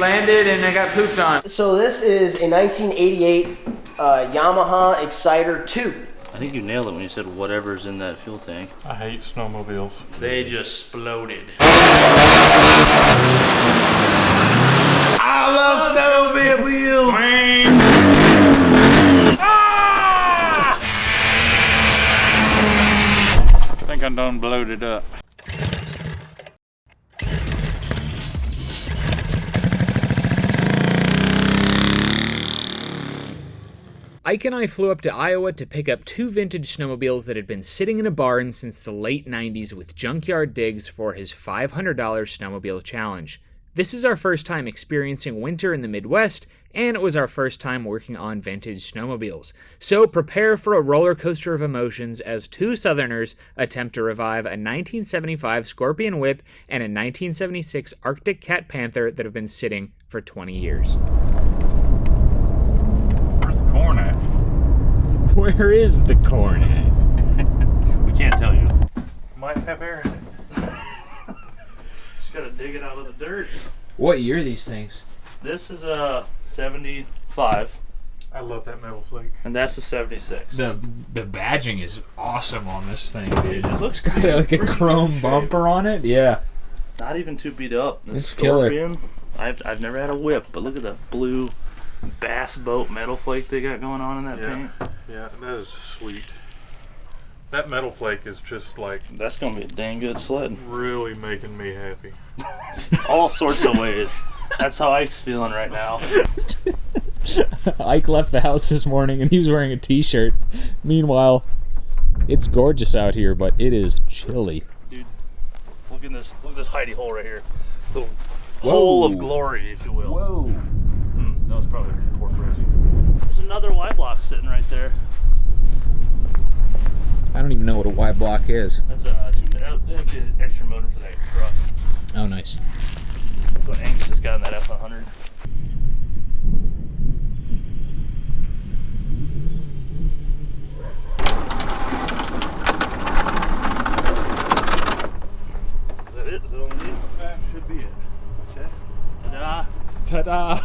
landed and I got pooped on. So this is a 1988 Yamaha Exciter 2. I think you nailed it when you said whatever's in that fuel tank. I hate snowmobiles. They just exploded. I love snowmobiles. I think I'm done bloated up. Ike and I flew up to Iowa to pick up 2 vintage snowmobiles that had been sitting in a barn since the late 90s with Junkyard Digs for his $500 snowmobile challenge. This is our first time experiencing winter in the Midwest, and it was our first time working on vintage snowmobiles. So prepare for a roller coaster of emotions as 2 Southerners attempt to revive a 1975 Scorpion Whip and a 1976 Arctic Cat Panther that have been sitting for 20 years. Corn at? Where is the corn at? We can't tell you. Might have air in it. Just gotta dig it out of the dirt. What year are these things? This is a 75, I love that metal flake. and that's a 76. The badging is awesome on this thing, dude. It looks It's got like a chrome bumper on it. Yeah. not even too beat up. The It's killer. Scorpion, I've never had a whip, but look at the blue bass boat metal flake they got going on in that paint. Yeah, that is sweet. That metal flake is just like That's gonna be a dang good sled. really making me happy. All sorts of ways. That's how Ike's feeling right now. Ike left the house this morning and he was wearing a t-shirt. Meanwhile, it's gorgeous out here, but it is chilly. Dude, look at this hidey hole right here. The hole of glory, if you will. Whoa. That was probably poor phrasing. There's another Y block sitting right there. I don't even know what a Y block is. That's an extra motor for that truck. Oh, nice. That's what Angus has got in that F100. Is that it? Is that all we need? That should be it. Okay. Ta-da. Ta-da!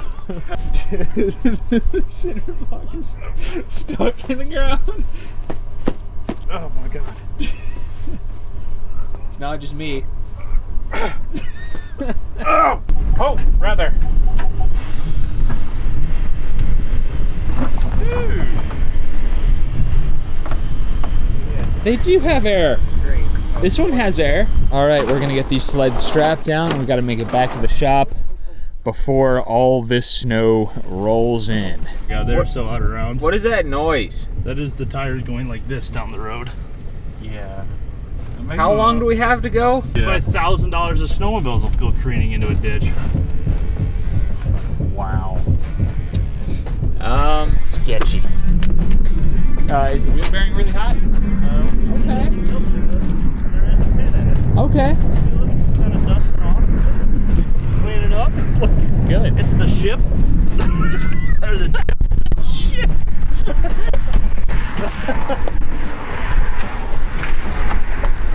The center block is stuck in the ground. Oh my god. It's not just me. Oh! Oh, right there. Dude. They do have air. This one has air. All right, we're gonna get these sleds strapped down. We gotta make it back to the shop before all this snow rolls in. Yeah, they're so out around. What is that noise? That is the tires going like this down the road. Yeah. How long do we have to go? By $1,000 of snowmobiles will go careening into a ditch. Wow. Sketchy. Is the wheel bearing really hot? Okay. Okay. Kind of dusting off. Clean it up. It's looking good. It's the ship. There's a ship.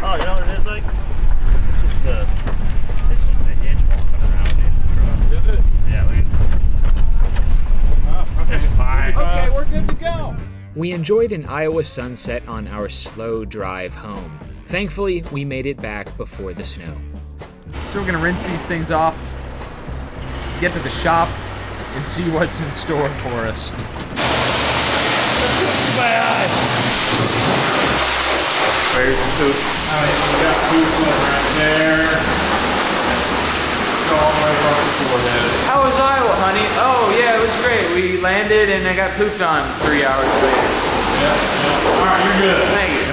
Oh, you know what it is like? It's just the hitch walking around in the truck. Is it? Yeah, look at Oh, okay. It's fine. Okay, we're good to go. We enjoyed an Iowa sunset on our slow drive home. Thankfully, we made it back before the snow. So we're gonna rinse these things off, get to the shop, and see what's in store for us. Where's the poop? I mean, we got poop right there. Go all the way across the forehead. How was Iowa, honey? Oh, yeah, it was great. We landed and I got pooped on 3 hours later. Yeah. All right, you're good. Thank you.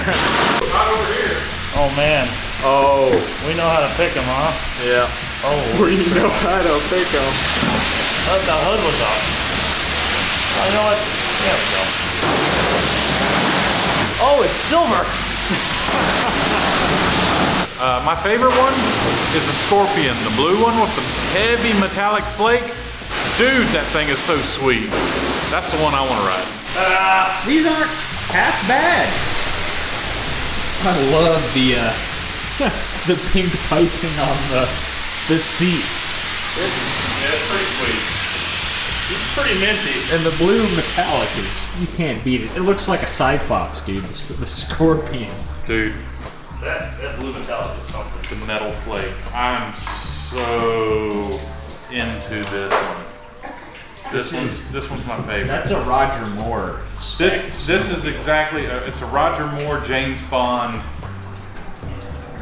Right over here. Oh, man. Oh, We know how to pick them, huh? yeah. Oh, We know how to pick them. thought the hood was off. Oh, you know what? There we go. Oh, it's silver. My favorite one is the Scorpion, the blue one with the heavy metallic flake. Dude, that thing is so sweet. That's the one I want to ride. These aren't half bad. I love the the pink piping on the seat. It's pretty sweet. It's pretty minty. And the blue metallic is, you can't beat it. It looks like a Cyclops, dude. The Scorpion. Dude, That blue metallic is something. the metal flake. I'm so into this one. This one's my favorite. That's a Roger Moore. This is exactly, it's a Roger Moore, James Bond.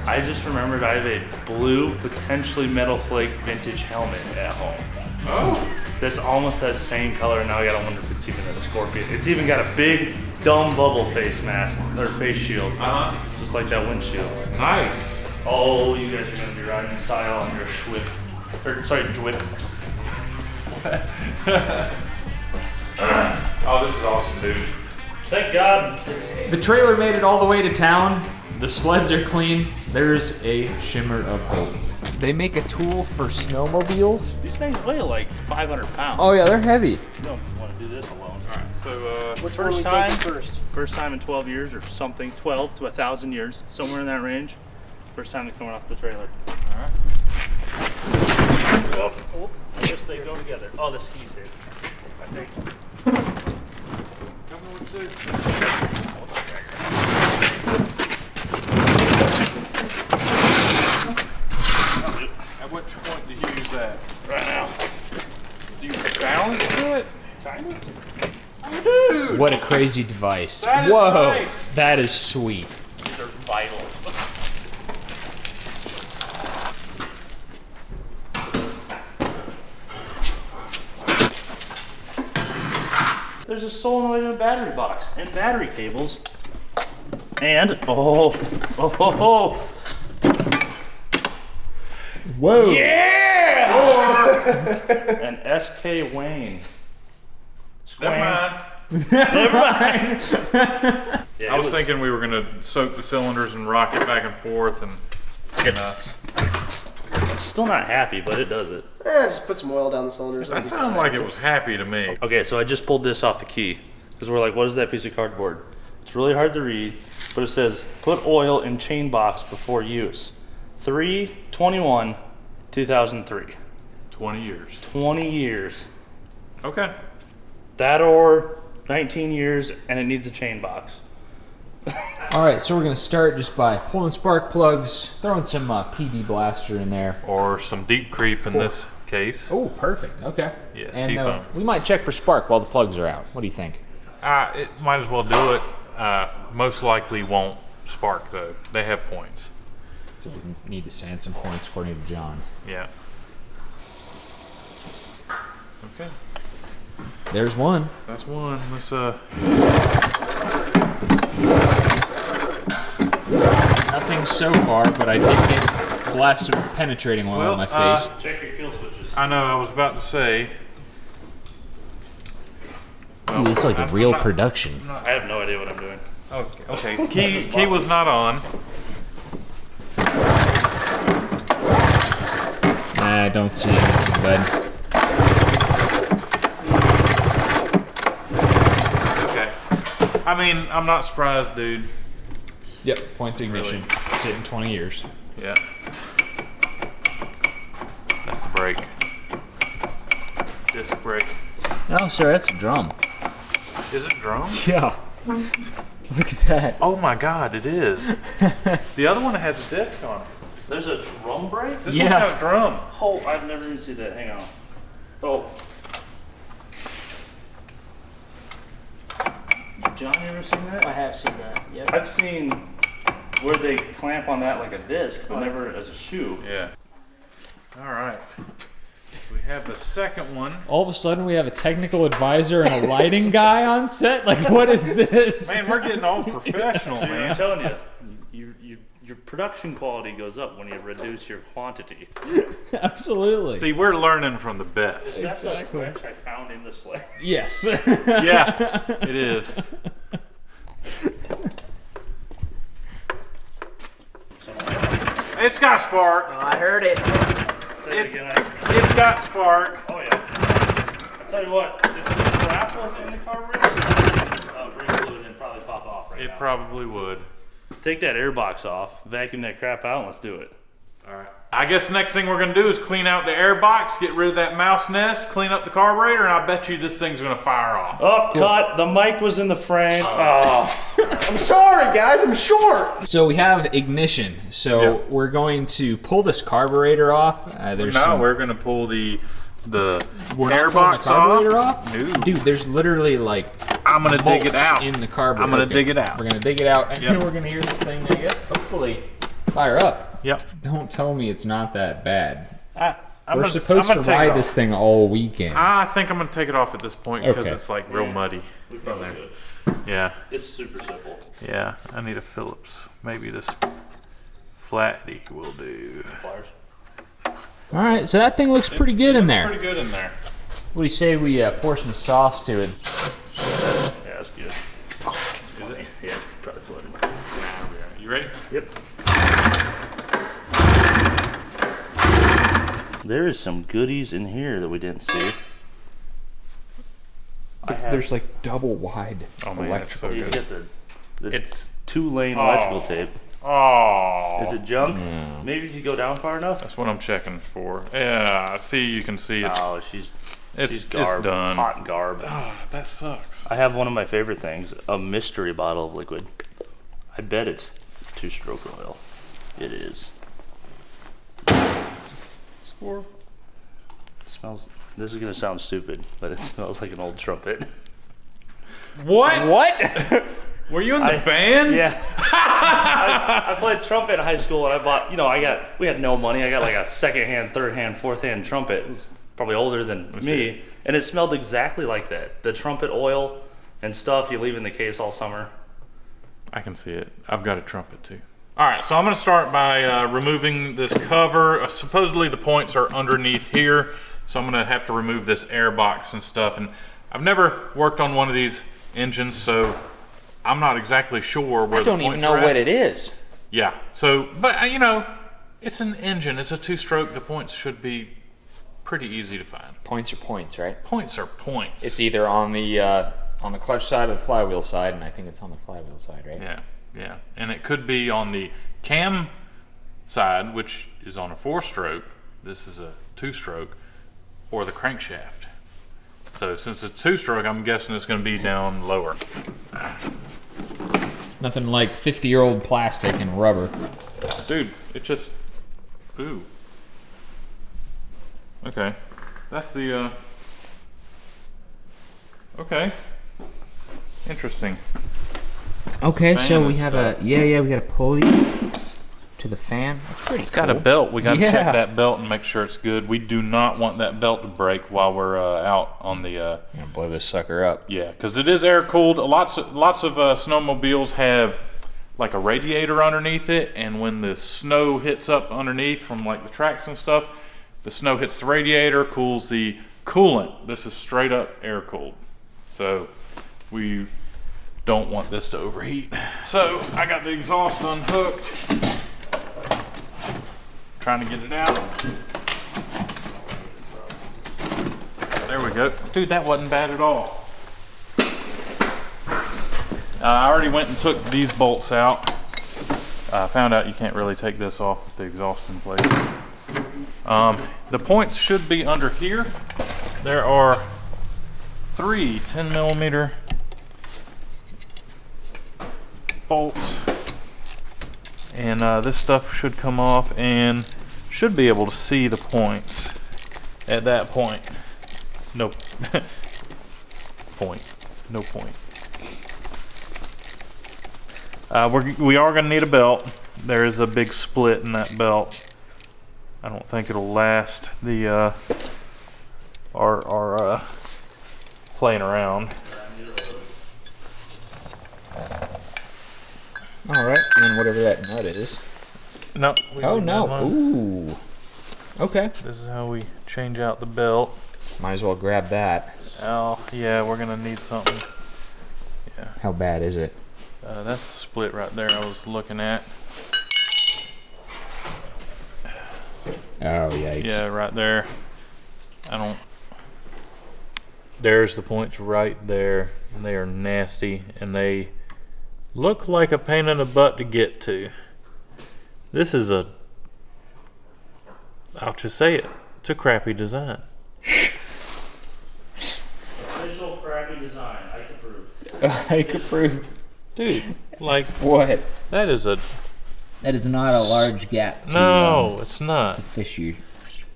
I just remembered I have a blue, potentially metal flake vintage helmet at home. Oh. That's almost that same color. Now I gotta wonder if it's even a Scorpion. It's even got a big, dumb bubble face mask, or face shield. Just like that windshield. Nice. Oh, you guys are gonna be riding in style on your Schwip. Or, sorry, Dwip. Oh, this is awesome, dude. Thank God. The trailer made it all the way to town. The sleds are clean. There's a shimmer of hope. They make a tool for snowmobiles. These things weigh like 500 pounds. Oh yeah, they're heavy. You don't want to do this alone. So, Which one are we taking first? First time in 12 years or something. 12 to 1,000 years. Somewhere in that range. First time they're coming off the trailer. alright. Oh, I guess they go together. Oh, the skis did. I think. Tell me what to do. At which point do you use that? Right now. Do you balance to it? Kinda. Dude! What a crazy device. That is Whoa, nice. that is sweet. These are vital. There's a solenoid in a battery box and battery cables. And Whoa. an SK Wayne. Never mind. Never mind. Yeah, I was thinking we were gonna soak the cylinders and rock it back and forth, and it's still not happy, but it does it. Just put some oil down the cylinders. that sounded like it was happy to me. Okay, so I just pulled this off the key because we're like, what is that piece of cardboard? It's really hard to read, but it says put oil in chain box before use. 3/21/2003. 20 years. 20 years. Okay. That or 19 years, and it needs a chain box. All right, so we're gonna start just by pulling spark plugs, throwing some PB blaster in there. Or some deep creep in this case. Oh, perfect. Okay. Yeah, and seafoam. we might check for spark while the plugs are out. What do you think? It might as well do it. Most likely won't spark though. They have points. So we need to sand some points according to John. Yeah. Okay. There's one. That's one. Let's Nothing so far, but I did get blasted with penetrating oil on my face. Check your kill switches. I know, I was about to say. Ooh, it's like a real I'm not- production. I have no idea what I'm doing. Okay. Key was not on. I don't see anything, bud. Okay. I mean, I'm not surprised, dude. Yep, points of ignition. Sitting 20 years. Yeah. That's the brake. Disc brake. Oh, sir, that's a drum. Is it drum? Yeah. Look at that. Oh my god, it is. The other one has a disc on it. There's a drum brake? This Yeah. one's got a drum. Oh, I've never even seen that. Hang on. Oh. John, you ever seen that? I have seen that. Yep. I've seen where they clamp on that like a disc, but never as a shoe. Yeah. All right. So we have the second one. All of a sudden, we have a technical advisor and a lighting guy on set? Like, what is this? Man, we're getting all professional, I'm man. telling you, your production quality goes up when you reduce your quantity. Absolutely. See, we're learning from the best. That's a Exactly. wrench I found in the sled. Yes. Yeah, it is. It's got spark. I heard it. Say it again. It's got spark. Oh yeah. I tell you what, if the strap wasn't in the carburetor, brake fluid would probably pop off right It now. probably would. Take that air box off, vacuum that crap out, and let's do it. All right. I I guess the next thing we're gonna do is clean out the air box, get rid of that mouse nest, clean up the carburetor, and I bet you this thing's gonna fire off. Oh, cut. The mic was in the frame. I'm sorry, guys. I'm short. So we have ignition. So we're going to pull this carburetor off. We're gonna pull the We're air not pulling box the carburetor off. No. Dude, there's literally like I'm gonna dig it bolts out. in the carburetor. I'm gonna dig it out. We're gonna dig it out, and then we're gonna hear this thing, I guess, hopefully fire up. Yep. Don't tell me it's not that bad. I'm We're supposed to ride this thing all weekend. I think I'm gonna take it off at this point because it's like real muddy. Yeah. It's super simple. Yeah. I need a Phillips. Maybe this flatty will do. Pliers. All right, so that thing looks pretty good in there. Pretty good in there. What do you say we pour some sauce to it? Yeah, that's good. Is it? Yeah, probably flooded. You ready? Yep. There is some goodies in here that we didn't see. There's like double wide electrical. You get the It's 2-lane electrical tape. oh. Is it junk? Maybe if you go down far enough. That's what I'm checking for. Yeah. See, you can see it's Oh, she's it's garb, done. hot garb. That sucks. I have one of my favorite things, a mystery bottle of liquid. I bet it's 2-stroke oil. It is. Score. It smells. This is gonna sound stupid, but it smells like an old trumpet. What? What? Were you in the band? Yeah. I played trumpet in high school, and I bought. We had no money. I got like a second-hand, third-hand, fourth-hand trumpet. It was probably older than me, and it smelled exactly like that. The trumpet oil and stuff you leave in the case all summer. I can see it. I've got a trumpet too. All right, so I'm gonna start by removing this cover. Supposedly the points are underneath here, so I'm gonna have to remove this air box and stuff. And I've never worked on one of these engines, so I'm not exactly sure where the points are I don't even know what it is. Yeah, so, but it's an engine. It's a 2-stroke. The points should be pretty easy to find. Points are points, right? Points are points. It's either on the clutch side or the flywheel side, and I think it's on the flywheel side, right? Yeah, and it could be on the cam side, which is on a 4-stroke. This is a 2-stroke, or the crankshaft. So since it's 2-stroke, I'm guessing it's going to be down lower. Nothing like 50-year-old plastic and rubber. Dude, it just, ooh. Okay, that's the, okay. Interesting. Okay, so Fan we and have stuff. we got a pulley to the fan. That's pretty It's got a belt. We got to Yeah. check that belt and make sure it's good. We do not want that belt to break while we're out on the, I'm gonna blow this sucker up. yeah, because it is air cooled. Lots of snowmobiles have like a radiator underneath it, and when the snow hits up underneath from like the tracks and stuff, the snow hits the radiator, cools the coolant. This is straight up air cooled, so we don't want this to overheat. So I got the exhaust unhooked, trying to get it out. There we go. Dude, that wasn't bad at all. I already went and took these bolts out. I found out you can't really take this off with the exhaust in place. The points should be under here. There are 3 10mm bolts, and this stuff should come off and should be able to see the points at that point. No point. No point. We are going to need a belt. There is a big split in that belt. I don't think it'll last the our playing around. All right, and then whatever that nut is. No. Oh no! Ooh. Okay. This is how we change out the belt. Might as well grab that. Oh yeah, we're gonna need something. Yeah. How bad is it? That's the split right there I was looking at. Oh yikes! Yeah, right there. There's the points right there. They are nasty, and they look like a pain in the butt to get to. This is a I'll just say it. It's a crappy design. Official crappy design. I approve. I can prove. Dude, like, What? that is a... That is not a large gap. No, it's not. To fish you.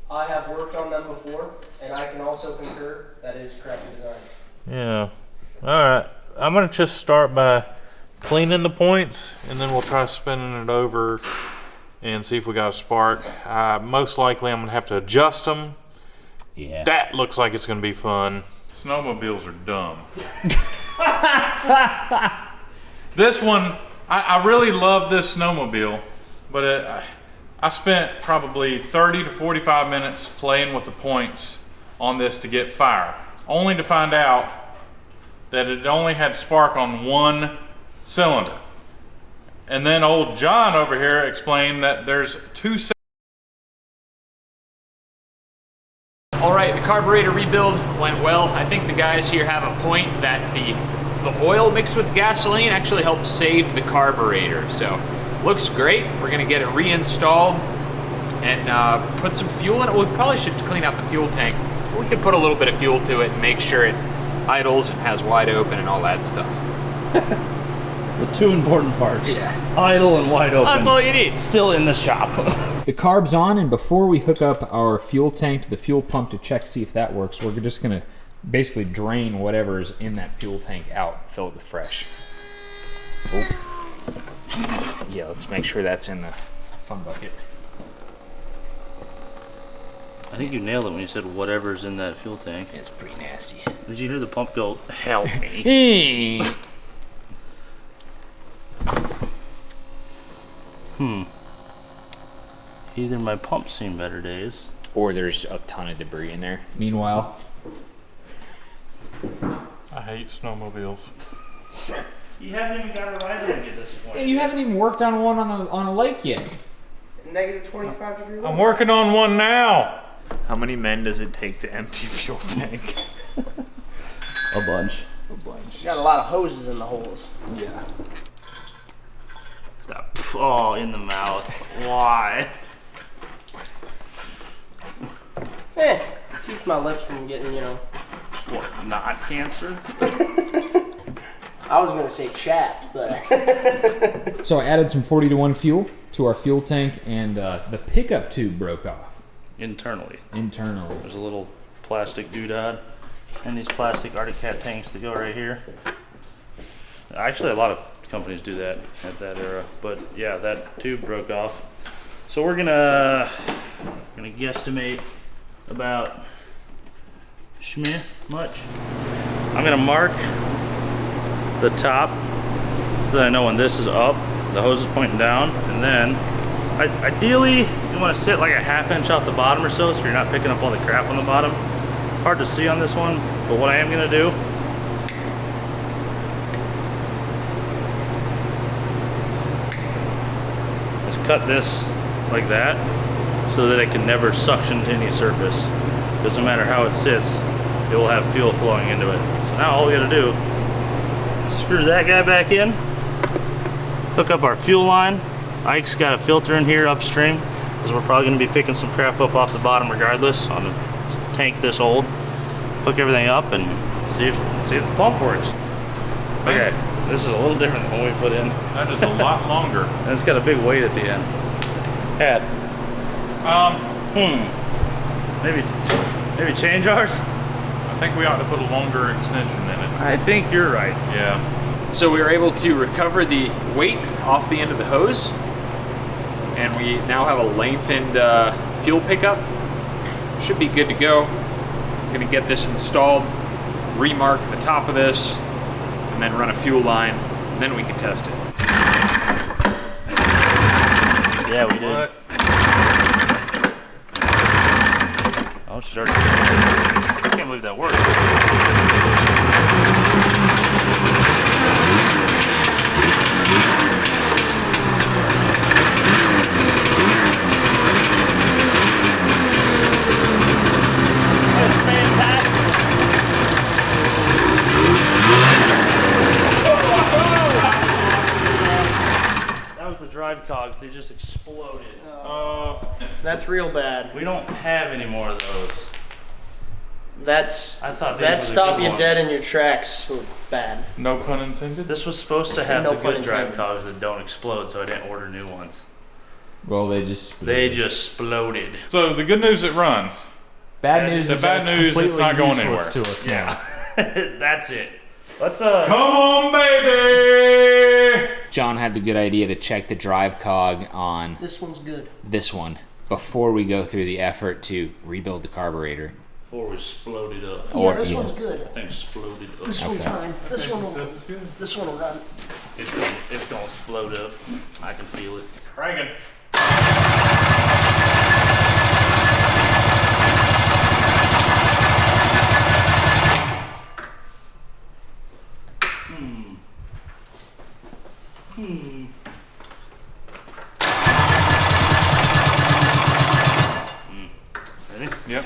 I have worked on them before, and I can also concur that is a crappy design. Yeah. Alright. I'm going to just start by cleaning the points, and then we'll try spinning it over and see if we got a spark. Most likely I'm going to have to adjust them. Yeah. That looks like it's going to be fun. Snowmobiles are dumb. This one, I really love this snowmobile, but I spent probably 30 to 45 minutes playing with the points on this to get fire, only to find out that it only had spark on one cylinder. And then old John over here explained that there's two. All right, the carburetor rebuild went well. I think the guys here have a point that the oil mixed with gasoline actually helps save the carburetor. So, looks great. We're gonna get it reinstalled and put some fuel in it. We probably should clean out the fuel tank. We could put a little bit of fuel to it and make sure it idles and has wide open and all that stuff. The two important parts. Yeah. Idle and wide open. That's all you need. Still in the shop. The carb's on, and before we hook up our fuel tank to the fuel pump to check, see if that works, we're just gonna basically drain whatever's in that fuel tank out, fill it with fresh. Oh. Yeah, let's make sure that's in the fun bucket. I think you nailed it when you said whatever's in that fuel tank. It's pretty nasty. Did you hear the pump go, help me? Hey. Either my pump's seen better days. Or there's a ton of debris in there. Meanwhile, I hate snowmobiles. You haven't even got a rider and get disappointed. you haven't even worked on one on a lake yet. Negative 25 degree. I'm working on one now. How many men does it take to empty fuel tank? A bunch. You got a lot of hoses in the holes. Yeah. Stop. Oh, in the mouth. Why? Keeps my lips from getting, What, not cancer? I was gonna say chapped, but So I added some 40-to-1 fuel to our fuel tank, and the pickup tube broke off Internally. internally. There's a little plastic doodad and these plastic Arctic Cat tanks that go right here. Actually, a lot of companies do that at that era, but yeah, that tube broke off. So we're gonna guesstimate about much. I'm gonna mark the top so that I know when this is up, the hose is pointing down, and then ideally you want to sit like a ½ inch off the bottom or so you're not picking up all the crap on the bottom. Hard to see on this one, but what I am gonna do is cut this like that so that it can never suction to any surface, because no matter how it sits, it will have fuel flowing into it. So now all we gotta do is screw that guy back in, hook up our fuel line. Ike's got a filter in here upstream, because we're probably gonna be picking some crap up off the bottom regardless on a tank this old. Hook everything up and see if the pump works. Okay, this is a little different than what we put in. That is a lot longer. And it's got a big weight at the end. Pat. Maybe change ours? I think we ought to put a longer extension in it. I think you're right. Yeah. So we were able to recover the weight off the end of the hose, and we now have a lengthened fuel pickup. Should be good to go. I'm gonna get this installed, remark the top of this, and then run a fuel line, and then we can test it. Yeah, we did. What? Oh, she's already. I can't believe that worked. That's fantastic. That was the drive cogs. They just exploded. That's real bad. We don't have any more of those. That these were the stop good you ones. dead in your tracks. Bad. No pun intended. This was supposed to have No the pun good drive intended. cogs that don't explode, so I didn't order new ones. Well, they just. They just exploded. So the good news, it runs. Bad news The is bad that it's news, it's completely not going useless anywhere. to us now. That's it. Let's Come on, baby! John had the good idea to check the drive cog on This one's good. this one before we go through the effort to rebuild the carburetor. Before we exploded up. Yeah, this one's good. That thing exploded up. This one's fine. This one will. This is good. This one will run. It's gonna explode up. I can feel it. Cranking. Ready? Yep.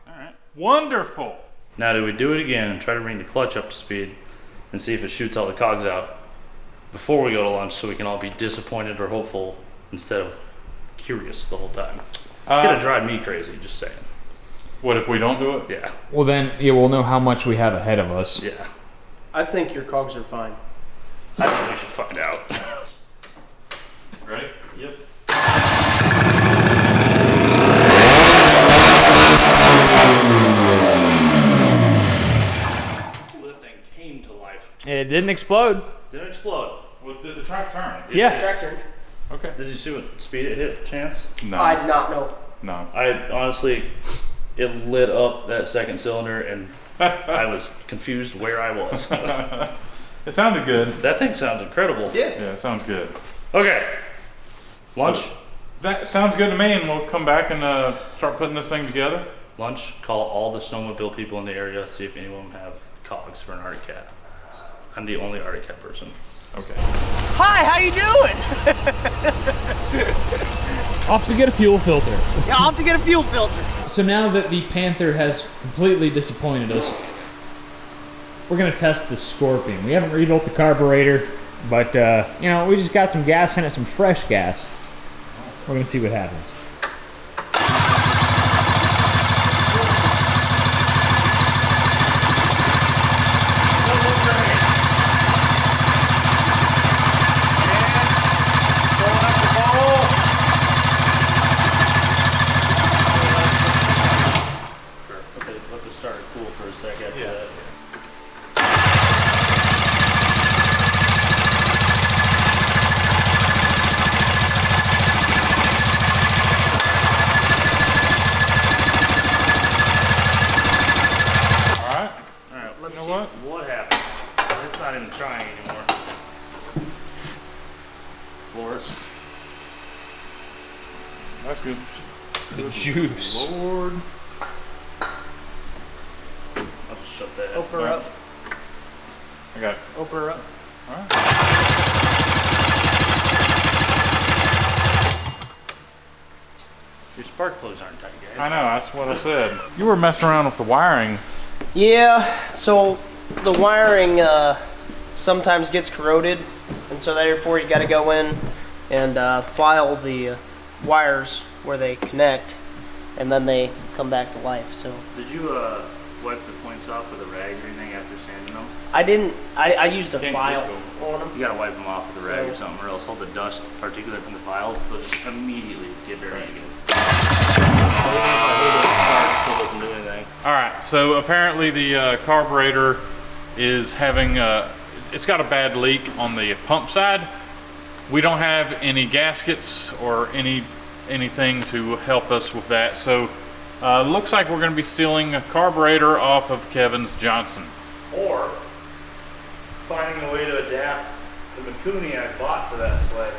Alright. Wonderful. Now do we do it again and try to bring the clutch up to speed and see if it shoots all the cogs out before we go to lunch so we can all be disappointed or hopeful instead of curious the whole time. It's gonna drive me crazy, just saying. What if we don't do it? Yeah. Well, then, yeah, we'll know how much we have ahead of us. Yeah. I think your cogs are fine. I think we should find out. Ready? Yep. Ooh, that thing came to life. It didn't explode. Did it explode? Well, did the track turn? Yeah. Tractor. Okay. Did you see what speed it hit, Chance? No. I did not know. No. I honestly, it lit up that second cylinder and I was confused where I was. It sounded good. That thing sounds incredible. Yeah. Yeah, it sounds good. Okay. Lunch? So, that sounds good to me, and we'll come back and start putting this thing together. Lunch, call all the snowmobile people in the area, see if any of them have cogs for an Arctic Cat. I'm the only Arctic Cat person. Okay. Hi, how you doing? Off to get a fuel filter. Yeah, I'll have to get a fuel filter. So now that the Panther has completely disappointed us, we're gonna test the Scorpion. We haven't rebuilt the carburetor, but you know, we just got some gas in it, some fresh gas. We're gonna see what happens. Let the starter cool for a second after that. Alright. Alright, You know what? what happened? It's not even trying anymore. Floors. That's good. The juice. Lord. I'll just shut that. Open her up. I got it. Open her up. Your spark plugs aren't tight, guys. I know, that's what I said. You were messing around with the wiring. Yeah, so the wiring sometimes gets corroded, and so therefore you got to go in and file the wires where they connect, and then they come back to life. So Did you wipe the points off with a rag or anything after sanding them? I didn't. I used a Can't file get on them. You gotta wipe them off with a rag or So- something, or else all the dust, particulate from the files, they'll just immediately get dirty again. Still doesn't do anything. Alright, so apparently the carburetor is having, it's got a bad leak on the pump side. We don't have any gaskets or anything to help us with that, so looks like we're going to be stealing a carburetor off of Kevin's Johnson. Or finding a way to adapt the Mikuni I bought for that sled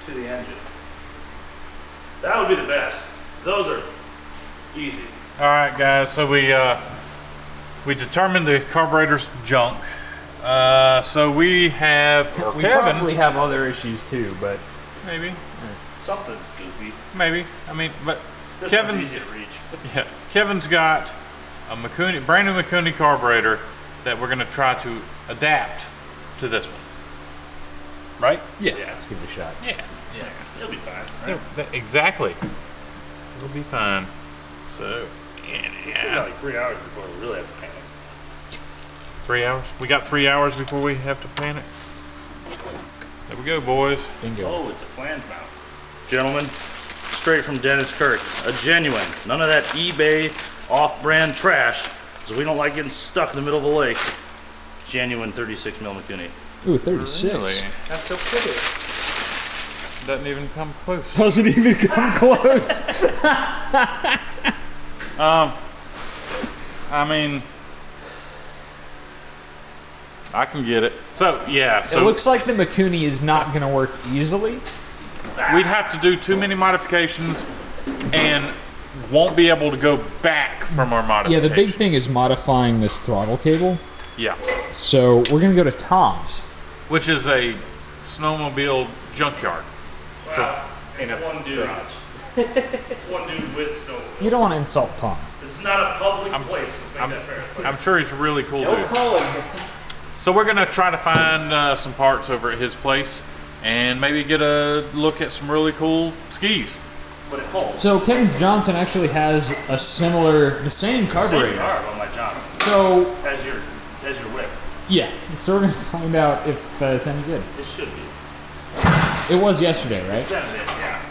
to the engine. That would be the best. Those are easy. Alright guys, so we determined the carburetor's junk. So we have, or We Kevin, probably have other issues too, but maybe, Something's goofy. maybe, I mean, but This Kevin, one's easy to reach. yeah, Kevin's got a Mikuni, brand new Mikuni carburetor that we're going to try to adapt to this one. Right? Yeah, let's give it a shot. Yeah. Yeah, it'll be fine. Right? Exactly. It'll be fine. So, We got like 3 hours before we really have to paint it. 3 hours? We got 3 hours before we have to paint it? There we go, boys. Bingo. Oh, it's a flange mount. Gentlemen, straight from Dennis Kirk. A genuine. None of that eBay off-brand trash, because we don't like getting stuck in the middle of a lake. Genuine 36 mil Mikuni. Ooh, 36. Really? That's so pretty. Doesn't even come close. Doesn't even come close. I mean, I can get it. So, yeah. So It looks like the Mikuni is not going to work easily. we'd have to do too many modifications and won't be able to go back from our Yeah, modifications. the big thing is modifying this throttle cable. Yeah. So we're going to go to Tom's. Which is a snowmobile junkyard. Wow. It's one dude. It's one dude with snow. You don't want to insult Tom. This is not a public place. Let's make that fair. I'm sure he's a really cool dude. Colin. So we're gonna try to find some parts over at his place and maybe get a look at some really cool skis. But it holds. So Kevin's Johnson actually has the same Same carburetor. carb on my Johnson. So As your whip. yeah, so we're gonna find out if it's any good. It should be. It was yesterday, right? That's it, yeah.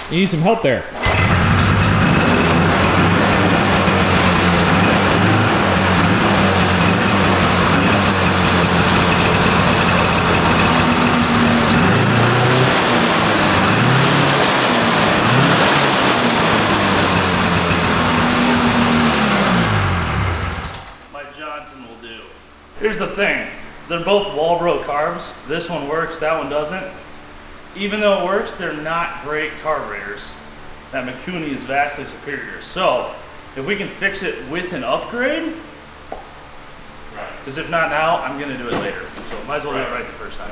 You need some help there. My Johnson will do. Here's the thing. They're both Walbro carbs. This one works, that one doesn't. Even though it works, they're not great carburetors. That Mikuni is vastly superior. So, if we can fix it with an upgrade, because if not now, I'm gonna do it later. So might as well do it right the first time.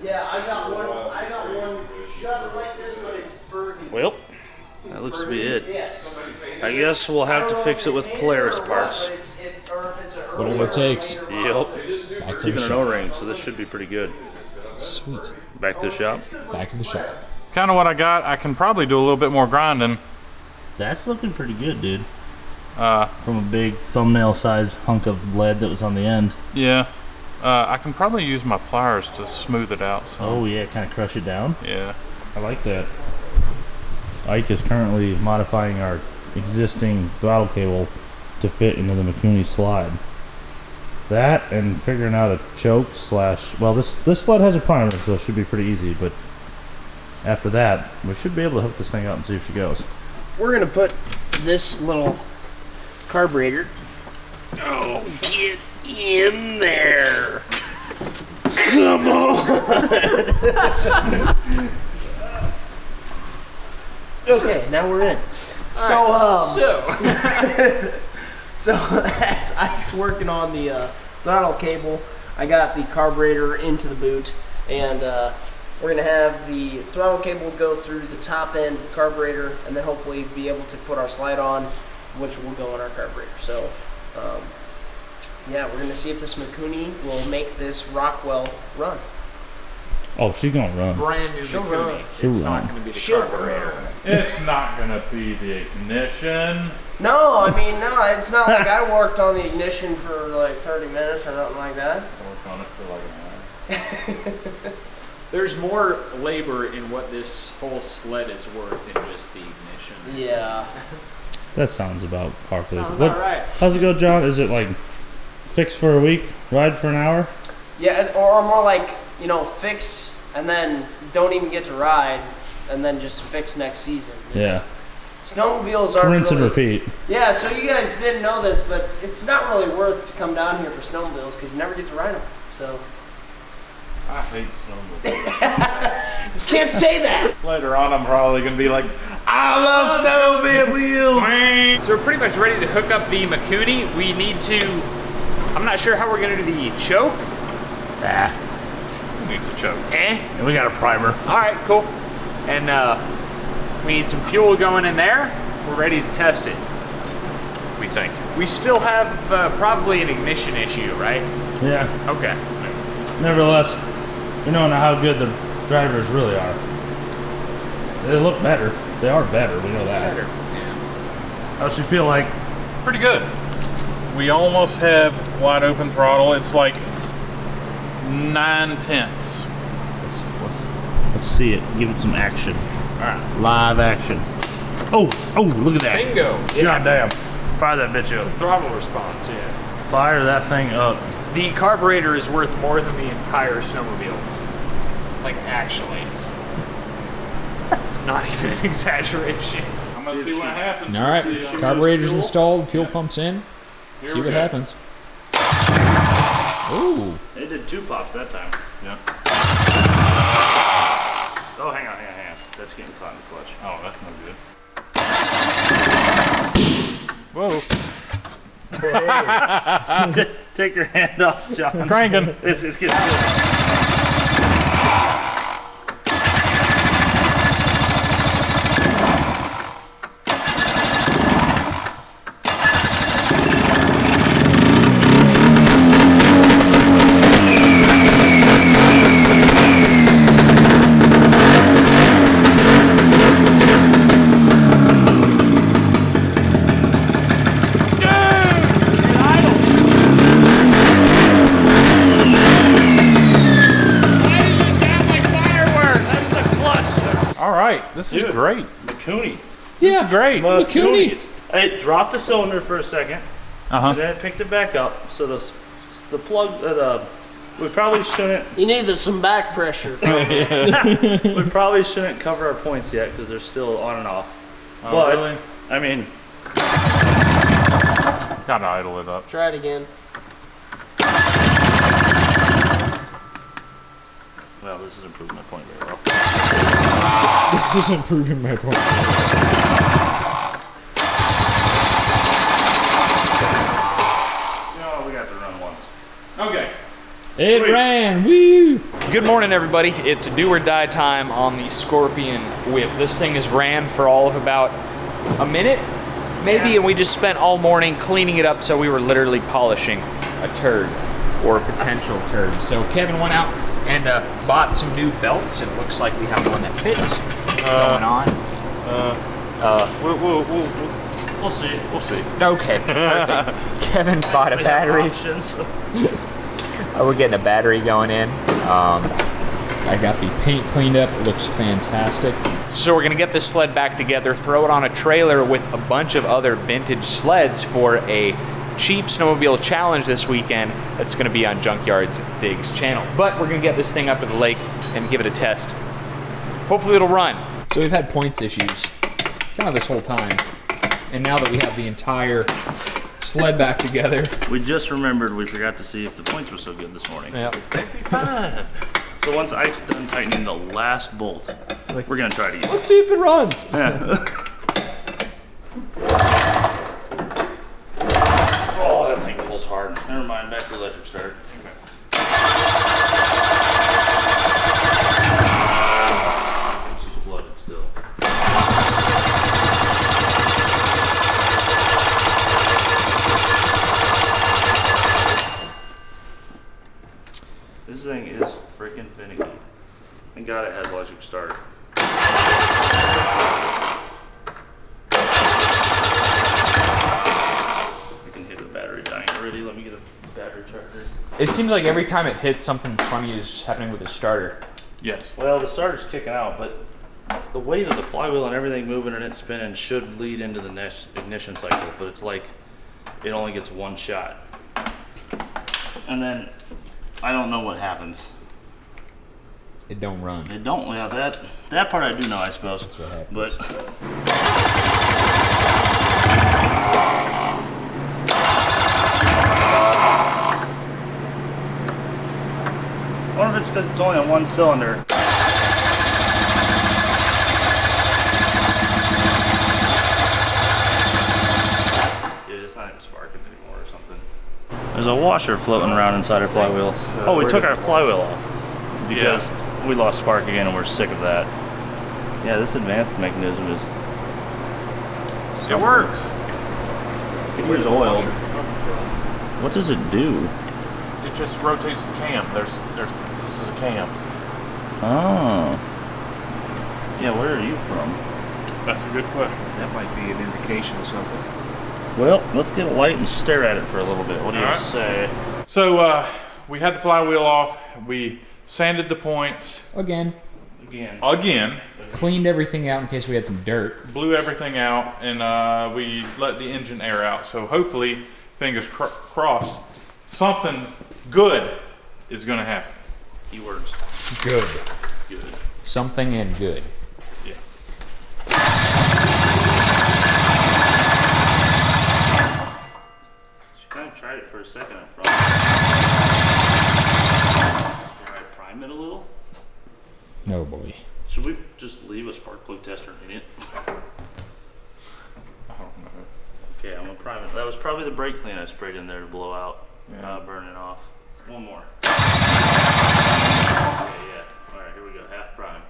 Yeah, I got one just like this, but it's burgundy. Well, that looks to be it. Yes. I guess we'll have to fix it with Polaris parts. Whatever it takes. Yep. Back to It's the even an shop. O-ring, so this should be pretty good. Sweet. Back to the shop. Back to the shop. Kind of what I got. I can probably do a little bit more grinding. That's looking pretty good, dude. From a big thumbnail-sized hunk of lead that was on the end. Yeah. I can probably use my pliers to smooth it out. So. Oh yeah, kind of crush it down. Yeah. I like that. Ike is currently modifying our existing throttle cable to fit into the Mikuni slide. That and figuring out a choke slash. Well, this sled has a primer, so it should be pretty easy. But after that, we should be able to hook this thing up and see if she goes. We're gonna put this little carburetor. Oh, get in there! Come on! Okay, now we're in. So as Ike's working on the throttle cable, I got the carburetor into the boot, and we're gonna have the throttle cable go through the top end of the carburetor, and then hopefully be able to put our slide on, which will go on our carburetor. So, yeah, we're gonna see if this Mikuni will make this Rockwell run. Oh, she's gonna run. Brand new She'll Mikuni. run. It's She'll not run. going to be the She'll carburetor. It's not gonna be the ignition. No, I mean, no, it's not like I worked on the ignition for like 30 minutes or nothing like that. Work on it for like an hour. There's more labor in what this whole sled is worth than just the ignition. Yeah. That sounds about par for the Sounds about right. How's it go, John? Is it like fix for a week, ride for an hour? Yeah, or more like, you know, fix and then don't even get to ride and then just fix next season. Yeah. Snowmobiles aren't Rinse and really, repeat. Yeah, so you guys didn't know this, but it's not really worth to come down here for snowmobiles because you never get to ride them. So I hate snowmobiles. can't say that. Later on, I'm probably gonna be like, I love snowmobiles. So we're pretty much ready to hook up the Mikuni. We need to, I'm not sure how we're going to do the choke. Who needs a choke? Eh? And we got a primer. All right, cool. And We need some fuel going in there. We're ready to test it. We think. We still have probably an ignition issue, right? Yeah. Okay. Nevertheless, we don't know how good the drivers really are. They look better. They are better. We know that. Better. Yeah. How's she feel like? Pretty good. We almost have wide open throttle. It's like 9/10. Let's see it. Give it some action. All right. Live action. Oh, look at that. Bingo. God damn. Fire that bitch up. Throttle response, yeah. Fire that thing up. The carburetor is worth more than the entire snowmobile. Like, actually. It's not even an exaggeration. I'm gonna see what happens. All right, See, carburetor's fuel. installed, fuel pump's in. Here See we what go. happens. Ooh. They did 2 pops that time. Yeah. Oh, hang on. That's getting caught in the clutch. Oh, that's no good. Whoa. Take your hand off, John. Cranking. It's getting good. All right, this is Dude. great. McCooney. This is great. McCooney's. It dropped the cylinder for a second, Uh-huh. and then it picked it back up. So the plug, we probably shouldn't. You needed some back pressure. We probably shouldn't cover our points yet because they're still on and off. Oh, but really? I mean, Gotta idle it up. Try it again. well, this is improving my point very well. This isn't proving my point. No, we got to run once. Okay. It Sweet. ran. Woo! Good morning, everybody. It's do or die time on the Scorpion whip. This thing has ran for all of about a minute, maybe, and we just spent all morning cleaning it up, so we were literally polishing a turd, or a potential turd. So Kevin went out and bought some new belts. It looks like we have one that fits. Going on. We'll see. We'll see. Okay, perfect. Kevin bought a We have battery. options. We're getting a battery going in. I got the paint cleaned up. It looks fantastic. So we're gonna get this sled back together, throw it on a trailer with a bunch of other vintage sleds for a cheap snowmobile challenge this weekend that's gonna be on Junkyard Digs channel. But we're gonna get this thing up to the lake and give it a test. Hopefully it'll run. So we've had points issues kind of this whole time. And now that we have the entire sled back together. We just remembered we forgot to see if the points were so good this morning. Yep. So once Ike's done tightening the last bolt, we're gonna try to use it. Let's see if it runs. Oh, that thing pulls hard. Never mind, back to the electric start. She's flooded still. This thing is freaking finicky. Thank God it has electric start. I can hear the battery dying already. Let me get a battery charger. It seems like every time it hits, something funny is happening with the starter. Yes. Well, the starter's kicking out, but the weight of the flywheel and everything moving and it spinning should lead into the next ignition cycle, but it's like it only gets one shot. And then I don't know what happens. It don't run. It don't, yeah, that part I do know, I suppose. That's what happens. But I wonder if it's because it's only on one cylinder. Dude, it's not even sparking anymore or something. There's a washer floating around inside our flywheel. Oh, we took our flywheel off because we lost spark again and we're sick of that. Yeah, this advanced mechanism is. It works. Here's oiled. What does it do? It just rotates the cam. This is a cam. Oh. Yeah, where are you from? That's a good question. That might be an indication of something. Well, let's get a light and stare at it for a little bit. What do you All right. say? So we had the flywheel off. We sanded the points Again, again. cleaned everything out in case we had some dirt. Blew everything out, and we let the engine air out. So hopefully, fingers crossed, something good is going to happen. Keywords. Good. Good. Something and good. Yeah. She kind of tried it for a second up front. All right, prime it a little. Oh boy. Should we just leave a spark plug tester in it? I don't know. Okay, I'm gonna prime it. That was probably the brake clean I sprayed in there to blow out, burn it off. One more. Yeah. All right, here we go. Half prime.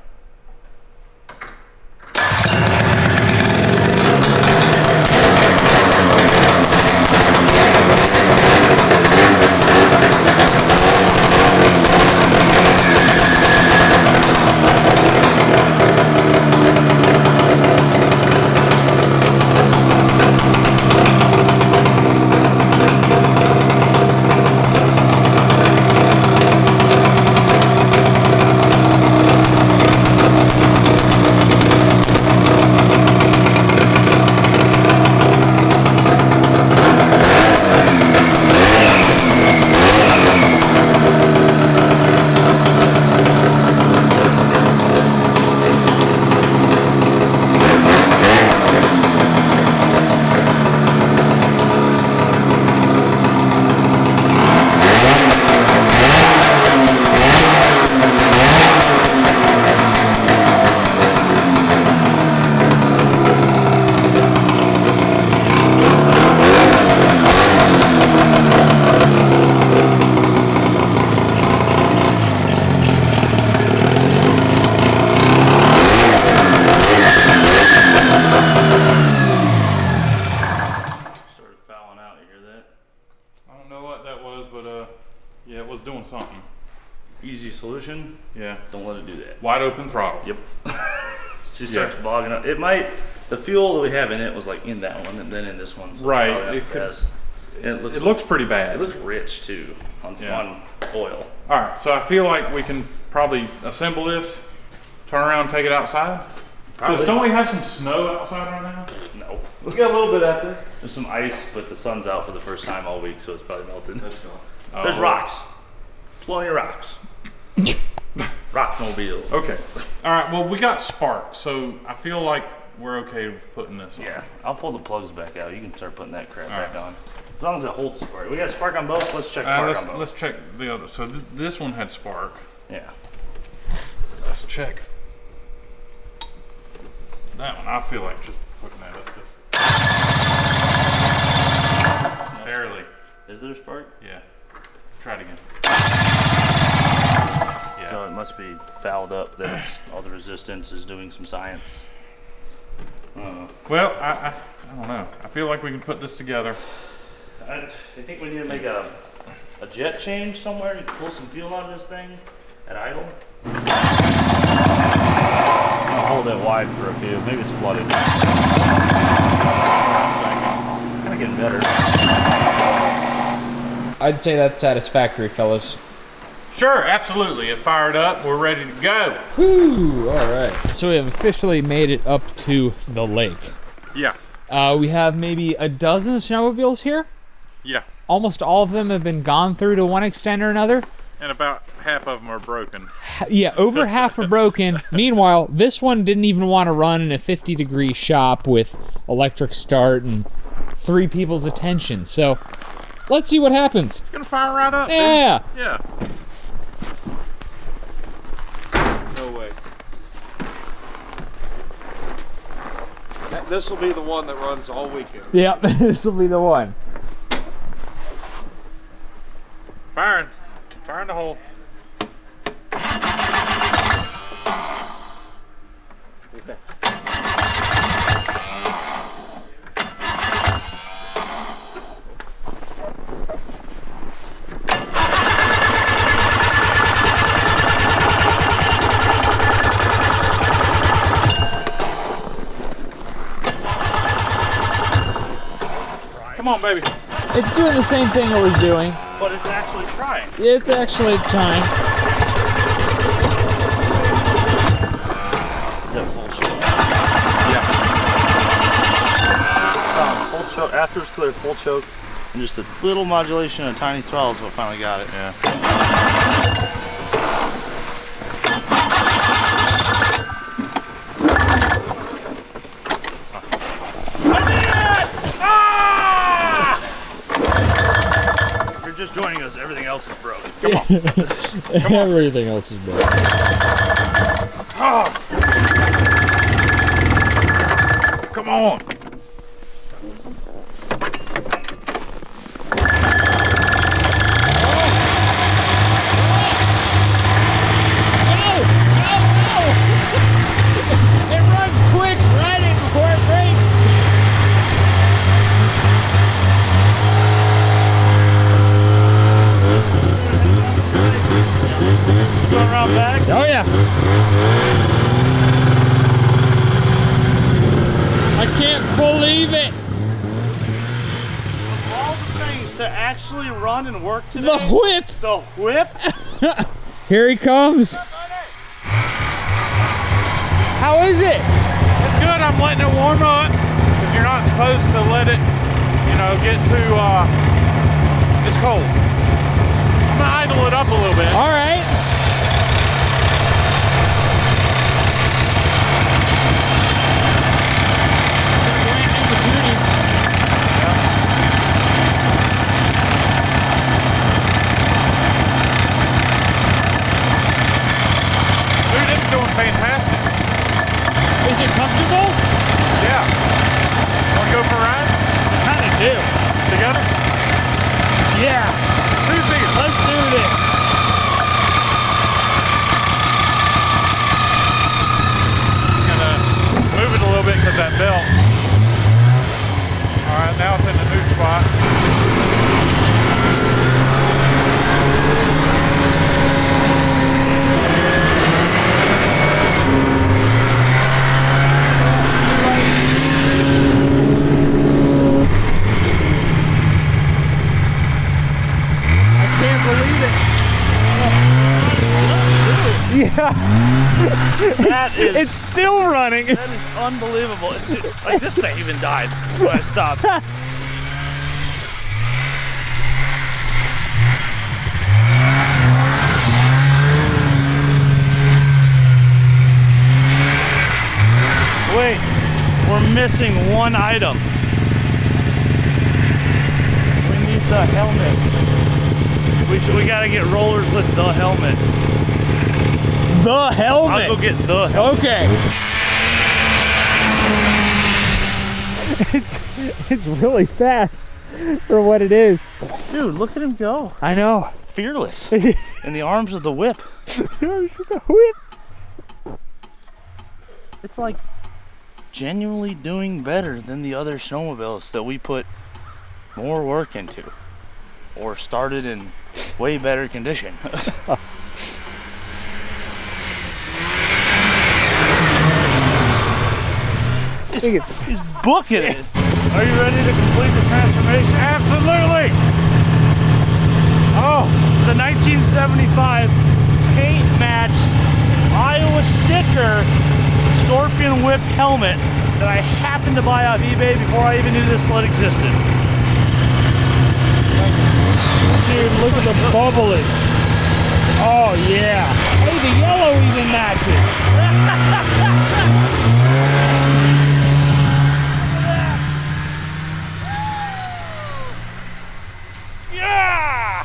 Yeah, it was doing something. Easy solution. Yeah. Don't let it do that. Wide open throttle. Yep. She starts bogging up. It might. The fuel that we have in it was like in that one and then in this one. So Right. it looks pretty bad. It looks rich too on oil. All right, so I feel like we can probably assemble this, turn around, take it outside. Because don't we have some snow outside right now? No. We got a little bit out there. There's some ice, but the sun's out for the first time all week, so it's probably melted. Let's go. There's rocks. Plenty of rocks. Rockmobile. Okay. All right. Well, we got spark, so I feel like we're okay with putting this on. Yeah. I'll pull the plugs back out. You can start putting that crap back on. As long as it holds spark. We got spark on both. Let's check spark on both. Let's check the other. So this one had spark. Yeah. Let's check that one. I feel like just putting that up. Barely. Is there spark? Yeah. Try it again. Yeah. So it must be fouled up. That it's, all the resistance is doing some science. Well, I don't know. I feel like we can put this together. I think we need to make a jet change somewhere to pull some fuel out of this thing at idle. I'll hold it wide for a few. Maybe it's flooded. Kind of getting better. I'd say that's satisfactory, fellas. Sure, absolutely. It fired up. We're ready to go. Whew, all right. So we have officially made it up to the lake. Yeah. We have maybe a dozen snowmobiles here. Yeah. Almost all of them have been gone through to one extent or another. And about half of them are broken. Yeah, over half are broken. Meanwhile, this one didn't even want to run in a 50-degree shop with electric start and 3 people's attention. So let's see what happens. It's going to fire right up. Yeah. Man. Yeah. No way. This will be the one that runs all weekend. Yep, this will be the one. Firing. Firing the hole. Come on, baby. It's doing the same thing it was doing. But it's actually trying. It's actually trying. Yeah, full choke. Yeah. Full choke. After it's clear, full choke. And just a little modulation and a tiny throttle is what finally got it. Yeah. You're just joining us. Everything else is broken. Come on. Everything else is broken. Come on. It runs quick right in before it breaks. Going around back. Oh yeah. I can't believe it. All the things to actually run and work today. The whip. The whip. Here he comes. How is it? It's good. I'm letting it warm up because you're not supposed to let it, you know, get too. It's cold. I'm gonna idle it up a little bit. All right. Dude, it's doing fantastic. Is it comfortable? Yeah. Wanna go for a ride? Kind of do. Together? Yeah. Two-seater. Let's do this. Gonna move it a little bit because that belt. All right, now it's in the new spot. Can't believe it. Yeah. It's still running. That is unbelievable. Like this thing even died when I stopped. Wait, we're missing one item. We need the helmet. We gotta get rollers with the helmet. The helmet. I'll go get the helmet. Okay. It's really fast for what it is. Dude, look at him go. I know. Fearless. In the arms of the whip. It's like genuinely doing better than the other snowmobiles that we put more work into or started in way better condition. He's booking it. Are you ready to complete the transformation? Absolutely. Oh, the 1975 paint matched Iowa sticker Scorpion Whip helmet that I happened to buy off eBay before I even knew this sled existed. Dude, look at the bubblage. Oh yeah. Hey, the yellow even matches. Yeah!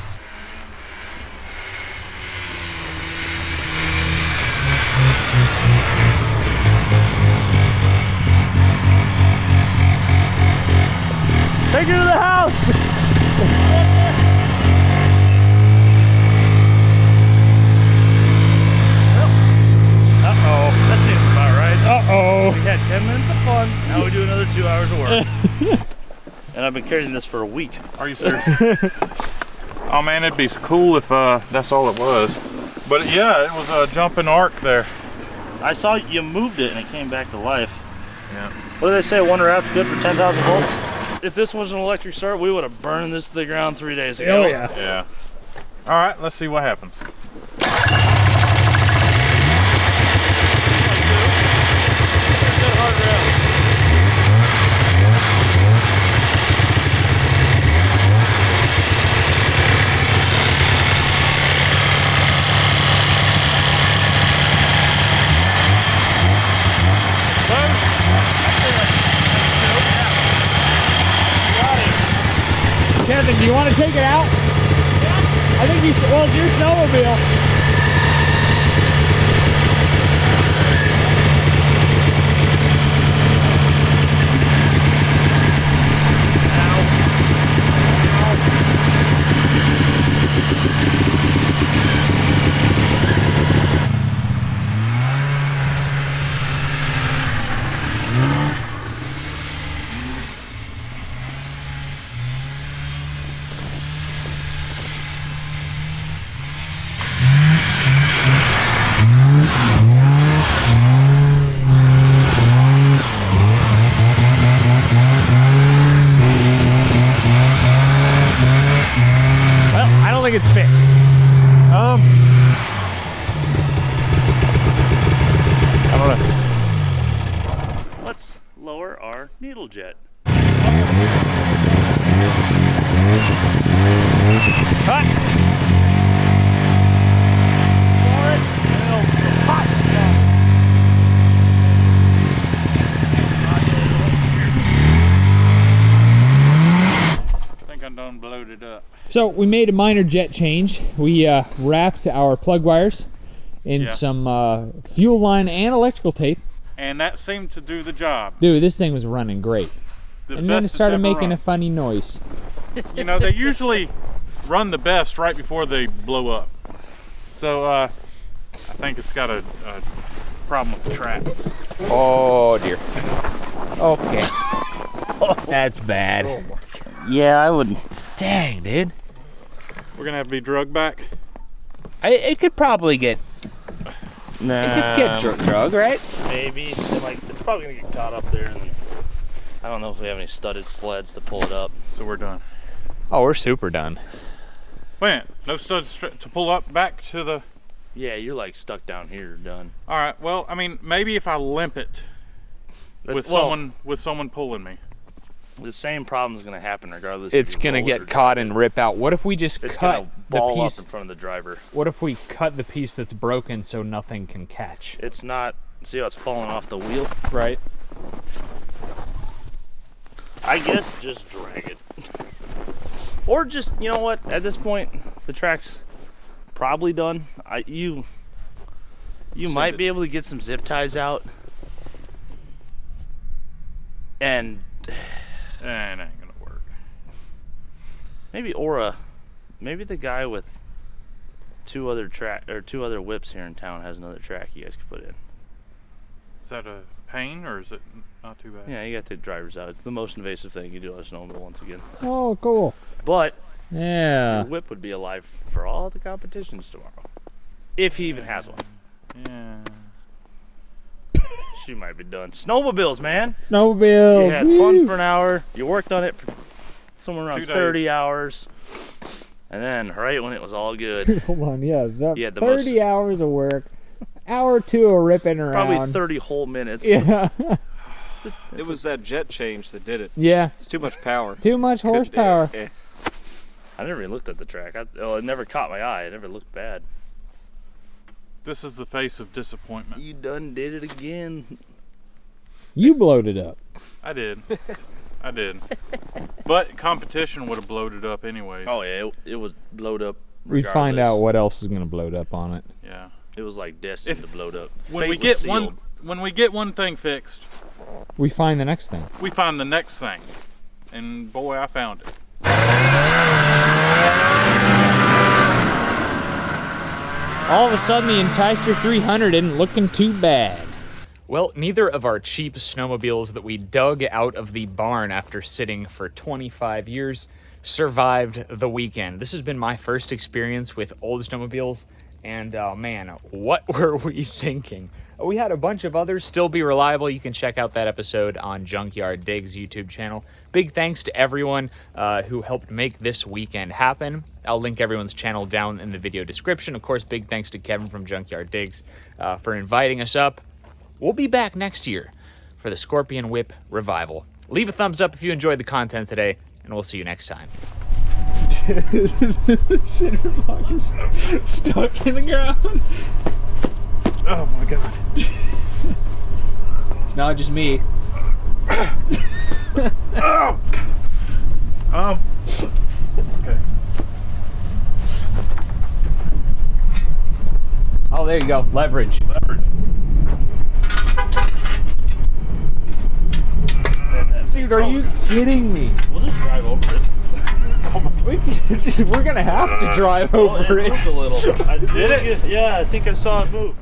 Take her to the house! Uh-oh, that seems about right. Uh-oh. We had 10 minutes of fun, now we do another 2 hours of work. And I've been carrying this for a week. Are you serious? Oh man, it'd be cool if that's all it was. But yeah, it was a jumping arc there. I saw you moved it and it came back to life. Yeah. What do they say? One wrap's good for 10,000 volts? if this was an electric start, we would have burned this to the ground 3 days ago. Oh yeah. Yeah. All right, let's see what happens. Kevin, do you want to take it out? Yeah. I think you should. Well, it's your snowmobile. It's fixed. I don't know. Let's lower our needle jet. Cut. I think I'm done bloated up. So we made a minor jet change. We wrapped our plug wires in some fuel line and electrical tape. And that seemed to do the job. Dude, this thing was running great. And then it started making a funny noise. You know, they usually run the best right before they blow up. So I think it's got a problem with the track. Oh dear. Okay. That's bad. Yeah, I would. Dang, dude. We're gonna have to be drugged back. It could probably get. Nah. It could get drug, right? Maybe. It's probably gonna get caught up there, and then I don't know if we have any studded sleds to pull it up. So we're done. Oh, we're super done. Wait, no studs to pull up back to the. Yeah, you're like stuck down here, done. All right. Well, I mean, maybe if I limp it with someone pulling me. The same problem is going to happen regardless. It's gonna get caught and rip out. What if we just cut the piece up in front of the driver? What if we cut the piece that's broken so nothing can catch? It's not. See how it's falling off the wheel? Right. I guess just drag it. Or just, you know what? At this point, the track's probably done. You might be able to get some zip ties out. And it ain't gonna work. Maybe the guy with two other whips here in town has another track you guys could put in. Is that a pain or is it not too bad? Yeah, you got to take drivers out. It's the most invasive thing you do on a snowmobile once again. Oh, cool. But yeah, your whip would be alive for all the competitions tomorrow, if he even has one. Yeah. She might be done. Snowmobiles, man. Snowmobiles. You had fun for an hour. You worked on it for somewhere around 30 hours. And then, right when it was all good. Hold on, yeah. You had the 30 hours of work. Hour or two of ripping around. Probably 30 whole minutes. Yeah. It was that jet change that did it. Yeah. It's too much power. Too much horsepower. I never even looked at the track. It never caught my eye. It never looked bad. This is the face of disappointment. You done did it again. You blowed it up. I did. I did. But competition would have blowed it up anyways. Oh yeah, it would blow up. We find out what else is gonna blow up on it. Yeah. It was like destined to blow up. When we get one thing fixed, we find the next thing. We find the next thing. And boy, I found it. All of a sudden, the Enticer 300 isn't looking too bad. Well, neither of our cheap snowmobiles that we dug out of the barn after sitting for 25 years survived the weekend. This has been my first experience with old snowmobiles, And oh man, what were we thinking? We had a bunch of others still be reliable. You can check out that episode on Junkyard Digs YouTube channel. Big thanks to everyone who helped make this weekend happen. I'll link everyone's channel down in the video description. Of course, big thanks to Kevin from Junkyard Digs for inviting us up. We'll be back next year for the Scorpion Whip Revival. Leave a thumbs up if you enjoyed the content today, and we'll see you next time. Center block is stuck in the ground. Oh my god. It's not just me. Oh. Okay. Oh, there you go. Leverage. Dude, are you kidding me? We'll just drive over it. We're gonna have to drive over it. Moved a little. Did it? Yeah, I think I saw it move.